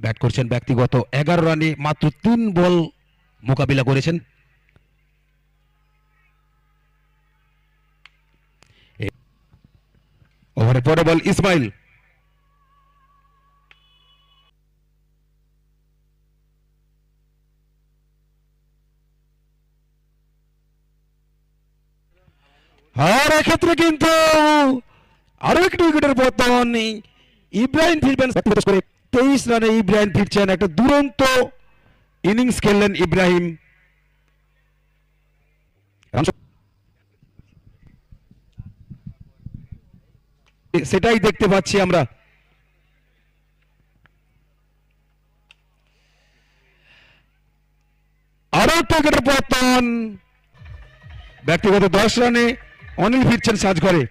Bat করছেন ব্যক্তিগত 11 রানে মাত্র 3 বল মোকাবিলা করেছেন। ওভারের পরে বল ইসমাইল, আর এক্ষেত্রে কিন্তু আরো একটি উইকেটের পতন। ইব্রাহিম ফিরবেন করে 23 রানে ইব্রাহিম ফিরছেন। একটা দুরন্ত ইনিংস খেললেন ইব্রাহিম। সেটাই দেখতে পাচ্ছি আমরা। আরো একটা উইকেটের পতন। ব্যক্তিগত 10 রানে অনিল ফিরছেন সাজঘরে।